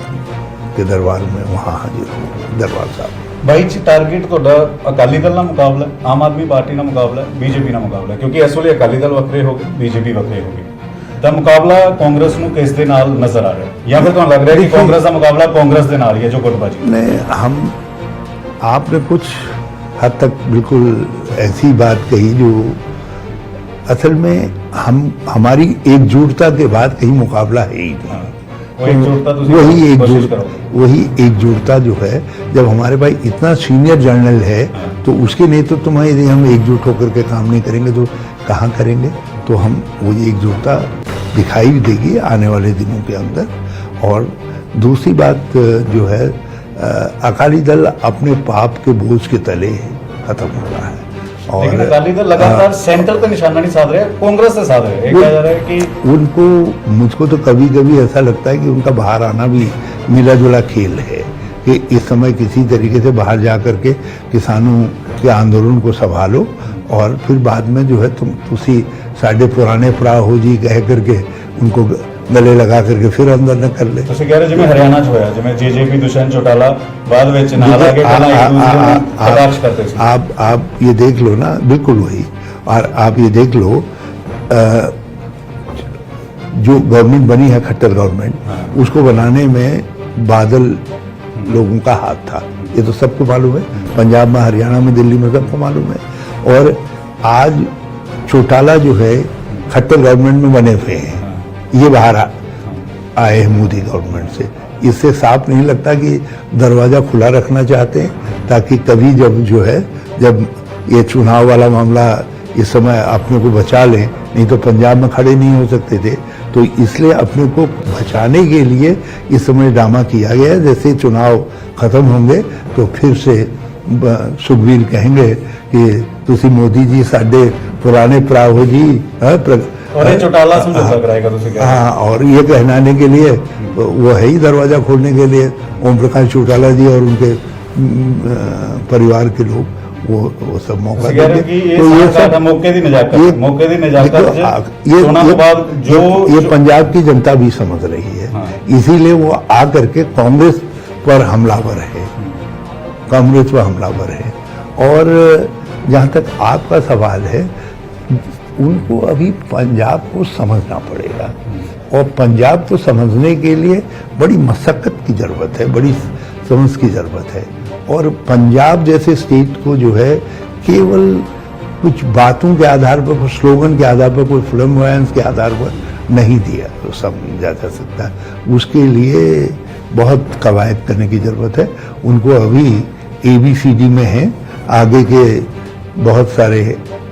के दरबार में वहाँ हाजिर हूँ। दरबार साहब ਬਾਈ ਚ ਟਾਰਗੇਟ ਤੁਹਾਡਾ ਅਕਾਲੀ ਦਲ ਨਾਲ ਮੁਕਾਬਲਾ, ਆਮ ਆਦਮੀ ਪਾਰਟੀ ਨਾਲ ਮੁਕਾਬਲਾ, ਬੀਜੇਪੀ ਨਾਲ ਮੁਕਾਬਲਾ, ਕਿਉਂਕਿ ਇਸ ਵੇਲੇ ਅਕਾਲੀ ਦਲ ਵੱਖਰੇ ਹੋ ਗਏ, ਬੀਜੇਪੀ ਵੱਖਰੇ ਹੋ ਗਈ, ਤਾਂ ਮੁਕਾਬਲਾ ਕਾਂਗਰਸ ਨੂੰ ਕਿਸ ਦੇ ਨਾਲ ਨਜ਼ਰ ਆ ਰਿਹਾ, ਜਾਂ ਫਿਰ ਤੁਹਾਨੂੰ ਲੱਗ ਰਿਹਾ ਕਿ ਕਾਂਗਰਸ ਦਾ ਮੁਕਾਬਲਾ ਕਾਂਗਰਸ ਦੇ ਨਾਲ ਹੀ ਹੈ ਜੋ ਗੁੱਟਬਾਜੀ? नहीं, आपने कुछ हद तक बिल्कुल ऐसी बात कही जो असल में हमारी एकजुटता के बाद कहीं मुकाबला है ही नहीं। वही एकजुटता जो है, जब हमारे भाई इतना सीनियर जनरल है तो उसके नेतृत्व में यदि हम एकजुट होकर के काम नहीं करेंगे तो कहाँ करेंगे? तो हम वो एकजुटता दिखाई देगी आने वाले दिनों के अंदर। और दूसरी बात जो है, अकाली दल अपने पाप के बोझ के तले खत्म हो रहा है, लेकिन अकाली दल लगातार सेंटर पे निशाना नहीं साध रहे, कांग्रेस से साध रहे। कहा जा रहा है कि उनको, मुझको तो कभी कभी ऐसा लगता है कि उनका बाहर आना भी मिला जुला खेल है, कि इस समय किसी तरीके से बाहर जा करके किसानों के आंदोलन को संभालो, और फिर बाद में जो है तुसी साढ़े पुराने भरा हो जी कह करके उनको गले लगा करके फिर अंदर न कर ले। ਤੁਸੀਂ ਕਹਿ ਰਹੇ ਜਿਵੇਂ ਹਰਿਆਣਾ 'ਚ ਹੋਇਆ, ਜਿਵੇਂ JJP ਦੁਸ਼ਯੰਤ ਚੌਟਾਲਾ ਬਾਅਦ ਵਿੱਚ ਨਾਲ ਆ ਕੇ ਪਹਿਲਾਂ ਇੱਕ ਦੂਸਰੇ ਨੂੰ ਕਟਾਕਸ਼ करते थे। आप ये देख लो ना, बिल्कुल वही। और आप ये देख लो, जो गवर्नमेंट बनी है खट्टर गवर्नमेंट, उसको बनाने में बादल लोगों का हाथ था, ये तो सबको मालूम है। पंजाब में, हरियाणा में, दिल्ली में सबको मालूम है। और आज चौटाला जो है खट्टर गवर्नमेंट में बने हुए हैं, ये बाहर आए हैं मोदी गवर्नमेंट से। इससे साफ नहीं लगता कि दरवाजा खुला रखना चाहते हैं ताकि कभी जब ये चुनाव वाला मामला इस समय अपने को बचा लें, नहीं तो पंजाब में खड़े नहीं हो सकते थे। तो इसलिए अपने को बचाने के लिए इस समय ड्रामा किया गया है। जैसे चुनाव खत्म होंगे तो फिर से सुखबीर कहेंगे कि तुसी मोदी जी साडे पुराने भराओ जी। और ये चौटाला समझौता कराएगा तो क्या? हाँ, और ये कहनाने के लिए वो है ही दरवाजा खोलने के लिए ओम प्रकाश चौटाला जी और उनके परिवार के लोग वो सब मौका देंगे। तो ये सब मौके की नजाकत ये पंजाब की जनता भी समझ रही है। हाँ। इसीलिए वो आ करके कांग्रेस पर हमलावर है, कांग्रेस पर हमलावर है। और जहाँ तक आपका सवाल है, उनको अभी पंजाब को समझना पड़ेगा, और पंजाब को समझने के लिए बड़ी मशक्कत की जरूरत है, बड़ी समझ की जरूरत है। और पंजाब जैसे स्टेट को जो है केवल कुछ बातों के आधार पर, कुछ स्लोगन के आधार पर, कोई फ्लैम्बॉयंस के आधार पर नहीं दिया तो समझा जा सकता। उसके लिए बहुत कवायद करने की जरूरत है। उनको अभी ABCD में है, आगे के बहुत सारे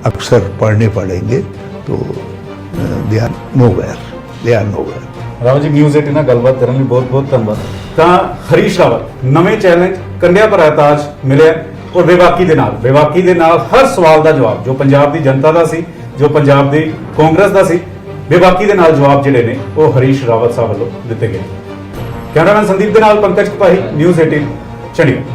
अक्षर पढ़ने पड़ेंगे, तो they are nowhere. Rao ji, news 18 ਨਾਲ ਗੱਲਬਾਤ ਕਰਨ ਲਈ ਬਹੁਤ-ਬਹੁਤ ਧੰਨਵਾਦ। ਤਾਂ ਹਰੀਸ਼ ਰਾਵਤ ਨਵੇਂ ਚੈਲੰਜ ਕੰਡਿਆ ਪਰ ਤਾਜ ਮਿਲਿਆ, ਔਰ ਬੇਵਾਕੀ ਦੇ ਨਾਲ ਹਰ ਸਵਾਲ ਦਾ ਜਵਾਬ ਜੋ ਪੰਜਾਬ ਦੀ ਜਨਤਾ ਦਾ ਸੀ, ਜੋ ਪੰਜਾਬ ਦੀ ਕਾਂਗਰਸ ਦਾ ਸੀ, ਬੇਵਾਕੀ ਦੇ ਨਾਲ ਜਵਾਬ ਜਿਹੜੇ ਨੇ ਉਹ ਹਰੀਸ਼ ਰਾਵਤ ਸਾਹਿਬ ਵੱਲੋਂ ਦਿੱਤੇ ਗਏ। ਕੈਮਰਾਮੈਨ ਸੰਦੀਪ ਦੇ ਨਾਲ ਪੰਕਜ ਕਪਾਹੀ, ਨਿਊਜ਼ 18 ਚੰਡੀਗੜ੍ਹ।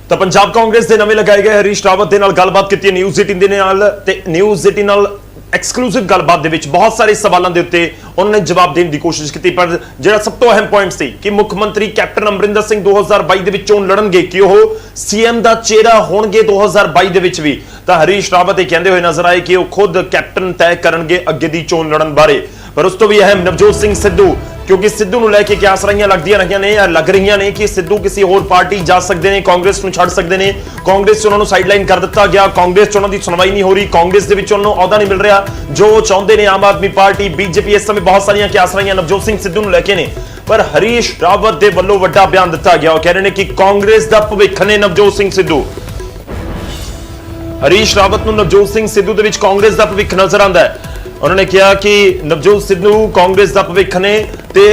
ਤਾਂ ਪੰਜਾਬ ਕਾਂਗਰਸ ਦੇ ਨਵੇਂ ਲਗਾਏ ਗਏ ਹਰੀਸ਼ ਰਾਵਤ ਦੇ ਨਾਲ ਗੱਲਬਾਤ ਕੀਤੀ ਹੈ ਨਿਊਜ਼ 18 ਦੇ ਨਾਲ, ਤੇ ਨਿਊਜ਼ 18 ਨਾਲ ਐਕਸਕਲੂਸਿਵ ਗੱਲਬਾਤ ਦੇ ਵਿੱਚ ਬਹੁਤ ਸਾਰੇ ਸਵਾਲਾਂ ਦੇ ਉੱਤੇ ਉਹਨਾਂ ਨੇ ਜਵਾਬ ਦੇਣ ਦੀ ਕੋਸ਼ਿਸ਼ ਕੀਤੀ। ਪਰ ਜਿਹੜਾ ਸਭ ਤੋਂ ਅਹਿਮ ਪੁਆਇੰਟ ਸੀ ਕਿ ਮੁੱਖ ਮੰਤਰੀ ਕੈਪਟਨ ਅਮਰਿੰਦਰ ਸਿੰਘ 2022 ਦੇ ਵਿੱਚ ਚੋਣ ਲੜਨਗੇ, ਕਿ ਉਹ CM ਦਾ ਚਿਹਰਾ ਹੋਣਗੇ 2022 ਦੇ ਵਿੱਚ ਵੀ। ਤਾਂ ਹਰੀਸ਼ ਰਾਵਤ ਇਹ ਕਹਿੰਦੇ ਹੋਏ ਨਜ਼ਰ ਆਏ ਕਿ ਉਹ ਖੁਦ ਕੈਪਟਨ ਤੈਅ ਕਰਨਗੇ ਅੱਗੇ ਦੀ ਚੋਣ ਲੜਨ ਬਾਰੇ। ਪਰ ਉਸ ਤੋਂ ਵੀ ਅਹਿਮ ਨਵਜੋਤ ਸਿੰਘ ਸਿੱਧੂ, क्योंकि सिद्धू ਨੂੰ ਲੈ ਕੇ ਕਿਆਸ ਰਹੀਆਂ ਲੱਗਦੀਆਂ ਰਹੀਆਂ ਨੇ ਜਾਂ ਲੱਗ ਰਹੀਆਂ ਨੇ ਕਿ ਸਿੱਧੂ ਕਿਸੇ ਹੋਰ ਪਾਰਟੀ ਜਾ ਸਕਦੇ ਨੇ, ਕਾਂਗਰਸ ਨੂੰ ਛੱਡ ਸਕਦੇ ਨੇ। ਕਾਂਗਰਸ 'ਚ ਉਹਨਾਂ ਨੂੰ ਸਾਈਡਲਾਈਨ ਕਰ ਦਿੱਤਾ ਗਿਆ, ਕਾਂਗਰਸ 'ਚ ਉਹਨਾਂ ਦੀ ਸੁਣਵਾਈ ਨਹੀਂ ਹੋ ਰਹੀ, ਕਾਂਗਰਸ ਦੇ ਵਿੱਚ ਉਹਨਾਂ ਨੂੰ ਅਹੁਦਾ ਨਹੀਂ ਮਿਲ ਰਿਹਾ ਜੋ ਉਹ ਚਾਹੁੰਦੇ ਨੇ। ਆਮ ਆਦਮੀ ਪਾਰਟੀ, BJP ਇਸ ਸਮੇਂ ਬਹੁਤ ਸਾਰੀਆਂ ਕਿਆਸ ਰਹੀਆਂ ਨਵਜੋਤ ਸਿੰਘ ਸਿੱਧੂ ਨੂੰ ਲੈ ਕੇ ਨੇ। ਪਰ ਹਰੀਸ਼ ਰਾਵਤ ਦੇ ਵੱਲੋਂ ਵੱਡਾ ਬਿਆਨ ਦਿੱਤਾ ਗਿਆ, ਉਹ ਕਹਿ ਰਹੇ ਨੇ ਕਿ ਕਾਂਗਰਸ ਦਾ ਭਵਿੱਖ ਨੇ ਨਵਜੋਤ ਸਿੰਘ ਸਿੱਧੂ। ਹਰੀਸ਼ ਰਾਵਤ ਨੂੰ ਨਵਜੋਤ ਸਿੰਘ ਸਿੱਧੂ ਦੇ ਵਿੱਚ ਕਾਂਗਰਸ ਦਾ ਭਵਿੱਖ ਨਜ਼ਰ ਆਉਂਦਾ ਹੈ। ਉਹਨਾਂ ਨੇ ਕਿਹਾ ਕਿ ਨਵਜੋਤ ਸਿੱਧੂ ਕਾਂਗਰਸ ਦਾ ਭਵਿੱਖ ਨੇ ਤੇ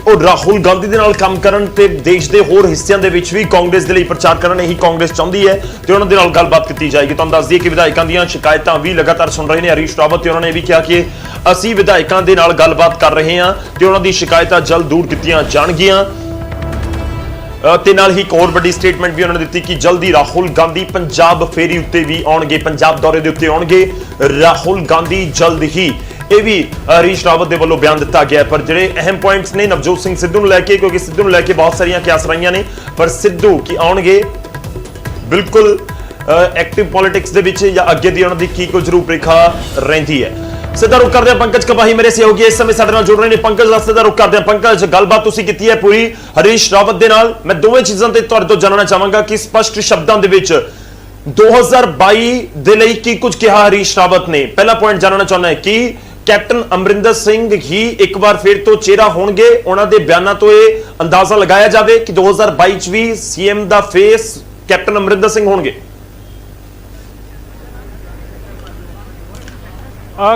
ਉਹ ਰਾਹੁਲ ਗਾਂਧੀ ਦੇ ਨਾਲ ਕੰਮ ਕਰਨ ਤੇ ਦੇਸ਼ ਦੇ ਹੋਰ ਹਿੱਸਿਆਂ ਦੇ ਵਿੱਚ ਵੀ ਕਾਂਗਰਸ ਦੇ ਲਈ ਪ੍ਰਚਾਰ ਕਰਨ, ਇਹੀ ਕਾਂਗਰਸ ਚਾਹੁੰਦੀ ਹੈ ਤੇ ਉਹਨਾਂ ਦੇ ਨਾਲ ਗੱਲਬਾਤ ਕੀਤੀ ਜਾਏਗੀ। ਤੁਹਾਨੂੰ ਦੱਸ ਦਈਏ ਕਿ ਵਿਧਾਇਕਾਂ ਦੀਆਂ ਸ਼ਿਕਾਇਤਾਂ ਵੀ ਲਗਾਤਾਰ ਸੁਣ ਰਹੇ ਨੇ ਹਰੀਸ਼ ਰਾਵਤ, ਤੇ ਉਹਨਾਂ ਨੇ ਵੀ ਕਿਹਾ ਕਿ ਅਸੀਂ ਵਿਧਾਇਕਾਂ ਦੇ ਨਾਲ ਗੱਲਬਾਤ ਕਰ ਰਹੇ ਹਾਂ ਤੇ ਉਹਨਾਂ ਦੀ ਸ਼ਿਕਾਇਤਾਂ ਜਲਦ ਦੂਰ ਕੀਤੀਆਂ ਜਾਣਗੀਆਂ। ਤੇ ਨਾਲ ਹੀ ਇੱਕ ਹੋਰ ਵੱਡੀ ਸਟੇਟਮੈਂਟ ਵੀ ਉਹਨਾਂ ਨੇ ਦਿੱਤੀ ਕਿ ਜਲਦੀ ਰਾਹੁਲ ਗਾਂਧੀ ਪੰਜਾਬ ਫੇਰੀ ਉੱਤੇ ਵੀ ਆਉਣਗੇ, ਪੰਜਾਬ ਦੌਰੇ ਦੇ ਉੱਤੇ ਆਉਣਗੇ ਰਾਹੁਲ ਗਾਂਧੀ ਜਲਦ ਹੀ। ਇਹ ਵੀ ਹਰੀਸ਼ ਰਾਵਤ ਦੇ ਵੱਲੋਂ ਬਿਆਨ ਦਿੱਤਾ ਗਿਆ। ਪਰ ਜਿਹੜੇ ਅਹਿਮ ਪੁਆਇੰਟਸ ਨੇ ਨਵਜੋਤ ਸਿੰਘ ਸਿੱਧੂ ਨੂੰ ਲੈ ਕੇ, ਕਿਉਂਕਿ ਸਿੱਧੂ ਨੂੰ ਲੈ ਕੇ ਬਹੁਤ ਸਾਰੀਆਂ ਕਿਆਸ ਰਹੀਆਂ ਨੇ, ਪਰ ਸਿੱਧੂ ਕੀ ਆਉਣਗੇ ਬਿਲਕੁਲ ਐਕਟਿਵ ਪੋਲਿਟਿਕਸ ਦੇ ਵਿੱਚ ਜਾਂ ਅੱਗੇ ਦੀ ਉਹਨਾਂ ਦੀ ਕੀ ਕੁਝ ਰੂਪਰੇਖਾ ਰਹਿੰਦੀ ਹੈ। ਸਿੱਧਾ ਰੁਕ ਕਰਦੇ ਆ ਪੰਕਜ ਕਪਾਹੀ ਮੇਰੇ ਸਹਿਯੋਗੀ ਇਸ ਸਮੇਂ ਸਾਡੇ ਨਾਲ ਜੁੜ ਰਹੇ ਨੇ। ਪੰਕਜ ਦਾ ਸਿੱਧਾ ਰੁਕ ਕਰਦੇ ਆ। ਪੰਕਜ, ਗੱਲਬਾਤ ਤੁਸੀਂ ਕੀਤੀ ਹੈ ਪੂਰੀ ਹਰੀਸ਼ ਰਾਵਤ ਦੇ ਨਾਲ, ਮੈਂ ਦੋਵੇਂ ਚੀਜ਼ਾਂ ਤੇ ਤੁਹਾਡੇ ਤੋਂ ਜਾਣਨਾ ਚਾਹਾਂਗਾ ਕਿ ਸਪਸ਼ਟ ਸ਼ਬਦਾਂ ਦੇ ਵਿੱਚ 2022 ਦੇ ਲਈ ਕੀ ਕੁਝ ਕਿਹਾ ਹਰੀਸ਼ ਰਾਵਤ ਨੇ। ਪਹਿਲਾ ਪੁਆਇੰਟ ਜਾਣਨਾ ਚਾਹੁੰਦਾ ਹੈ ਕਿ ਕੈਪਟਨ ਅਮਰਿੰਦਰ ਸਿੰਘ ਹੀ ਇੱਕ ਵਾਰ ਫਿਰ ਤੋਂ ਚਿਹਰਾ ਹੋਣਗੇ। ਉਹਨਾਂ ਦੇ ਬਿਆਨਾਂ ਤੋਂ ਇਹ ਅੰਦਾਜ਼ਾ ਲਗਾਇਆ ਜਾਵੇ ਕਿ 2022 ਚ ਵੀ CM ਦਾ ਫੇਸ ਕੈਪਟਨ ਅਮਰਿੰਦਰ ਸਿੰਘ ਹੋਣਗੇ।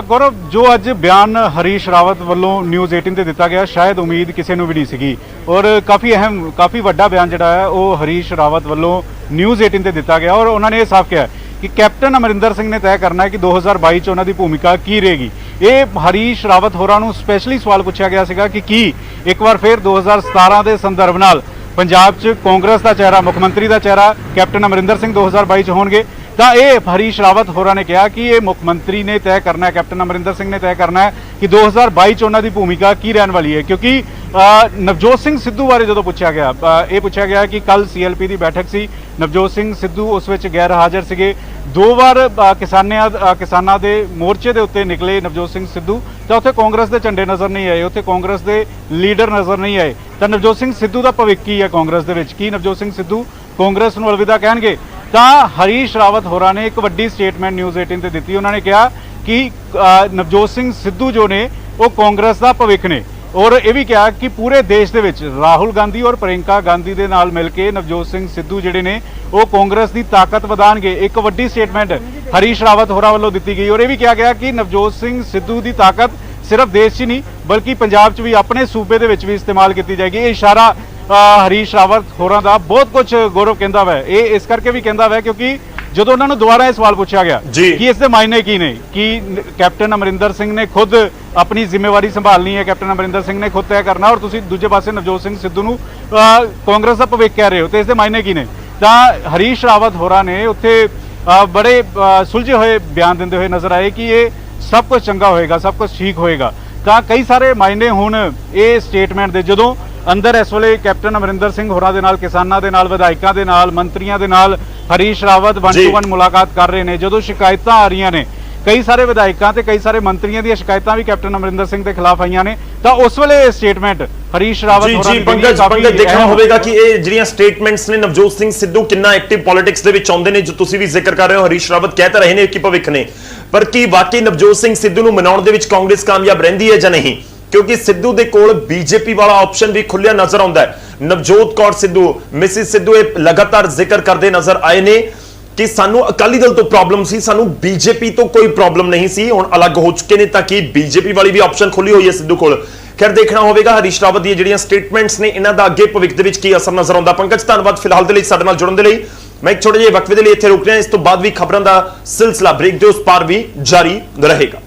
गौरव, जो अज बयान हरीश रावत वालों न्यूज़ 18 ते दिता गया, शायद उम्मीद किसी को भी नहीं सी, और काफ़ी वड्डा बयान जिहड़ा है वो हरीश रावत वालों न्यूज़ 18 ते दिता गया। और उन्होंने ये साफ किया कि कैप्टन अमरिंदर सिंह ने तय करना है कि 2022 च उन्हां दी भूमिका की रहेगी। ये हरीश रावत होरां नूं स्पैशली सवाल पूछा गया सीगा कि एक बार फिर 2017 के संदर्भ नाल पंजाब च कांग्रेस का चेहरा, मुख मंत्री का चेहरा कैप्टन अमरिंदर सिंह 2022 च होणगे। तो ये हरीश रावत होरां ने कहा कि ये मुख मंत्री ने तय करना है, कैप्टन अमरिंदर सिंह ने तय करना है कि 2022 च उन्हां दी भूमिका की रहने वाली है। क्योंकि नवजोत सिंह सिद्धू बारे जो पूछा गया, ये पूछा गया कि कल CLP की बैठक सी, ਨਵਜੋਤ ਸਿੰਘ ਸਿੱਧੂ ਉਸ ਵਿੱਚ ਗੈਰ ਹਾਜ਼ਰ ਸੀਗੇ। 2 ਵਾਰ ਕਿਸਾਨਾਂ ਦੇ ਮੋਰਚੇ ਦੇ ਉੱਤੇ ਨਿਕਲੇ ਨਵਜੋਤ ਸਿੰਘ ਸਿੱਧੂ ਤਾਂ ਉੱਥੇ ਕਾਂਗਰਸ ਦੇ ਝੰਡੇ ਨਜ਼ਰ ਨਹੀਂ ਆਏ, ਉੱਥੇ ਕਾਂਗਰਸ ਦੇ ਲੀਡਰ ਨਜ਼ਰ ਨਹੀਂ ਆਏ। ਤਾਂ ਨਵਜੋਤ ਸਿੰਘ ਸਿੱਧੂ ਦਾ ਭਵਿੱਖ ਕੀ ਹੈ ਕਾਂਗਰਸ ਦੇ ਵਿੱਚ? ਕੀ ਨਵਜੋਤ ਸਿੰਘ ਸਿੱਧੂ ਕਾਂਗਰਸ ਨੂੰ ਅਲਵਿਦਾ ਕਹਿਣਗੇ? ਤਾਂ ਹਰੀਸ਼ ਰਾਵਤ ਹੋਰਾਂ ਨੇ ਇੱਕ ਵੱਡੀ ਸਟੇਟਮੈਂਟ ਨਿਊਜ਼ 18 ਤੇ ਦਿੱਤੀ। ਉਹਨਾਂ ਨੇ ਕਿਹਾ ਕਿ ਨਵਜੋਤ ਸਿੰਘ ਸਿੱਧੂ ਜੋ ਨੇ ਉਹ ਕਾਂਗਰਸ ਦਾ ਭਵਿੱਖ ਨੇ, ਔਰ ਇਹ ਵੀ ਕਿਹਾ ਕਿ ਪੂਰੇ ਦੇਸ਼ ਦੇ ਵਿੱਚ ਰਾਹੁਲ ਗਾਂਧੀ ਔਰ ਪ੍ਰਿਯੰਕਾ ਗਾਂਧੀ ਦੇ ਨਾਲ ਮਿਲ ਕੇ ਨਵਜੋਤ ਸਿੰਘ ਸਿੱਧੂ ਜਿਹੜੇ ਨੇ ਉਹ ਕਾਂਗਰਸ ਦੀ ਤਾਕਤ ਵਧਾਣਗੇ। ਇੱਕ ਵੱਡੀ ਸਟੇਟਮੈਂਟ ਹਰੀਸ਼ ਰਾਵਤ ਹੋਰਾਂ ਵੱਲੋਂ ਦਿੱਤੀ ਗਈ, ਔਰ ਇਹ ਵੀ ਕਿਹਾ ਗਿਆ ਕਿ ਨਵਜੋਤ ਸਿੰਘ ਸਿੱਧੂ ਦੀ ਤਾਕਤ ਸਿਰਫ ਦੇਸ਼ 'ਚ ਹੀ ਨਹੀਂ ਬਲਕਿ ਪੰਜਾਬ 'ਚ ਵੀ, ਆਪਣੇ ਸੂਬੇ ਦੇ ਵਿੱਚ ਵੀ ਇਸਤੇਮਾਲ ਕੀਤੀ ਜਾਏਗੀ। ਇਹ ਇਸ਼ਾਰਾ ਹਰੀਸ਼ ਰਾਵਤ ਹੋਰਾਂ ਦਾ ਬਹੁਤ ਕੁਝ ਗੌਰਵ ਕਹਿੰਦਾ ਵਾ। ਇਹ ਇਸ ਕਰਕੇ ਵੀ ਕਹਿੰਦਾ ਵਾ ਕਿਉਂਕਿ ਜਦੋਂ ਉਹਨਾਂ ਨੂੰ ਦੁਬਾਰਾ ਇਹ ਸਵਾਲ ਪੁੱਛਿਆ ਗਿਆ ਕਿ ਇਸ ਦੇ ਮਾਇਨੇ ਕੀ ਨੇ, ਕਿ ਕੈਪਟਨ ਅਮਰਿੰਦਰ ਸਿੰਘ ਨੇ ਖੁਦ ਆਪਣੀ ਜ਼ਿੰਮੇਵਾਰੀ ਸੰਭਾਲਣੀ ਹੈ, ਕੈਪਟਨ ਅਮਰਿੰਦਰ ਸਿੰਘ ਨੇ ਖੁਦ ਤੈਅ ਕਰਨਾ, ਔਰ ਤੁਸੀਂ ਦੂਜੇ ਪਾਸੇ ਨਵਜੋਤ ਸਿੰਘ ਸਿੱਧੂ ਨੂੰ ਕਾਂਗਰਸ ਦਾ ਭਵਿੱਖ ਕਹਿ ਰਹੇ ਹੋ, ਤੇ ਇਸ ਦੇ ਮਾਇਨੇ ਕੀ ਨੇ? ਤਾਂ ਹਰੀਸ਼ ਰਾਵਤ ਹੋਰਾਂ ਨੇ ਉੱਥੇ ਬੜੇ ਸੁਲਝੇ ਹੋਏ ਬਿਆਨ ਦਿੰਦੇ ਹੋਏ ਨਜ਼ਰ ਆਏ ਕਿ ਇਹ ਸਭ ਕੁਝ ਚੰਗਾ ਹੋਏਗਾ, ਸਭ ਕੁਝ ਠੀਕ ਹੋਏਗਾ। ਤਾਂ ਕਈ ਸਾਰੇ ਮਾਇਨੇ ਹੁਣ ਇਹ ਸਟੇਟਮੈਂਟ ਦੇ, ਜਦੋਂ ਅੰਦਰ ਇਸ ਵੇਲੇ ਕੈਪਟਨ ਅਮਰਿੰਦਰ ਸਿੰਘ ਹੋਰਾਂ ਦੇ ਨਾਲ, ਕਿਸਾਨਾਂ ਦੇ ਨਾਲ, ਵਿਧਾਇਕਾਂ ਦੇ ਨਾਲ, ਮੰਤਰੀਆਂ ਦੇ ਨਾਲ ਹਰੀਸ਼ ਰਾਵਤ 1-to-1 ਮੁਲਾਕਾਤ ਕਰ ਰਹੇ ਨੇ, ਜਦੋਂ ਸ਼ਿਕਾਇਤਾਂ ਆ ਰਹੀਆਂ ਨੇ ਕਈ ਸਾਰੇ ਵਿਧਾਇਕਾਂ ਤੇ ਕਈ ਸਾਰੇ ਮੰਤਰੀਆਂ ਦੀਆਂ ਸ਼ਿਕਾਇਤਾਂ ਵੀ ਕੈਪਟਨ ਅਮਰਿੰਦਰ ਸਿੰਘ ਦੇ ਖਿਲਾਫ ਆਈਆਂ ਨੇ, ਤਾਂ ਉਸ ਵੇਲੇ ਇਹ ਸਟੇਟਮੈਂਟ ਹਰੀਸ਼ ਰਾਵਤ ਹੋਰਾਂ ਦੀ ਪੰਕਜ ਦੇਖਣਾ ਹੋਵੇਗਾ ਕਿ ਇਹ ਜਿਹੜੀਆਂ ਸਟੇਟਮੈਂਟਸ ਨੇ ਨਵਜੋਤ ਸਿੰਘ ਸਿੱਧੂ ਕਿੰਨਾ ਐਕਟਿਵ ਪੋਲਿਟਿਕਸ ਦੇ ਵਿੱਚ ਆਉਂਦੇ ਨੇ। ਜੋ ਤੁਸੀਂ ਵੀ ਜ਼ਿਕਰ ਕਰ ਰਹੇ ਹੋ, ਹਰੀਸ਼ ਰਾਵਤ ਕਹਿ ਤਾਂ ਰਹੇ ਨੇ ਕਿ ਭਵਿੱਖ ਨੇ, ਪਰ ਕੀ ਵਾਕਈ ਨਵਜੋਤ ਸਿੰਘ ਸਿੱਧੂ ਨੂੰ ਮਨਾਉਣ ਦੇ ਵਿੱਚ ਕਾਂਗਰਸ ਕਾਮਯਾਬ ਰਹਿੰਦੀ ਹੈ ਜਾਂ ਨਹੀਂ? ਕਿਉਂਕਿ ਸਿੱਧੂ ਦੇ ਕੋਲ ਬੀਜੇਪੀ ਵਾਲਾ ਆਪਸ਼ਨ ਵੀ ਖੁੱਲਿਆ ਨਜ਼ਰ ਆਉਂਦਾ ਹੈ। ਨਵਜੋਤ ਕੌਰ ਸਿੱਧੂ, ਮਿਸਿਸ ਸਿੱਧੂ ਇਹ ਲਗਾਤਾਰ ਜ਼ਿਕਰ ਕਰਦੇ ਨਜ਼ਰ ਆਏ ਨੇ ਕਿ ਸਾਨੂੰ ਅਕਾਲੀ ਦਲ ਤੋਂ ਪ੍ਰੋਬਲਮ ਸੀ, ਸਾਨੂੰ ਬੀਜੇਪੀ ਤੋਂ ਕੋਈ ਪ੍ਰੋਬਲਮ ਨਹੀਂ ਸੀ, ਹੁਣ ਅਲੱਗ ਹੋ ਚੁੱਕੇ ਨੇ, ਤਾਂ ਕਿ ਬੀਜੇਪੀ ਵਾਲੀ ਵੀ ਆਪਸ਼ਨ ਖੁੱਲੀ ਹੋਈ ਹੈ ਸਿੱਧੂ ਕੋਲ। ਖੈਰ ਦੇਖਣਾ ਹੋਵੇਗਾ ਹਰੀਸ਼ ਰਾਵਤ ਦੀਆਂ ਜਿਹੜੀਆਂ ਸਟੇਟਮੈਂਟਸ ਨੇ ਇਹਨਾਂ ਦਾ ਅੱਗੇ ਭਵਿੱਖ ਦੇ ਵਿੱਚ ਕੀ ਅਸਰ ਨਜ਼ਰ ਆਉਂਦਾ। ਪੰਕਜ ਧੰਨਵਾਦ ਫਿਲਹਾਲ ਦੇ ਲਈ ਸਾਡੇ ਨਾਲ ਜੁੜਨ ਦੇ ਲਈ। ਮੈਂ ਇੱਕ ਛੋਟੇ ਜਿਹੇ ਵਕਫੇ ਦੇ ਲਈ ਇੱਥੇ ਰੁਕ ਰਿਹਾ, ਇਸ ਤੋਂ ਬਾਅਦ ਵੀ ਖਬਰਾਂ ਦਾ ਸਿਲਸਿਲਾ ਬ੍ਰੇਕ ਦੇ ਉਸ ਪਾਰ ਵੀ ਜਾਰੀ ਰਹੇਗਾ।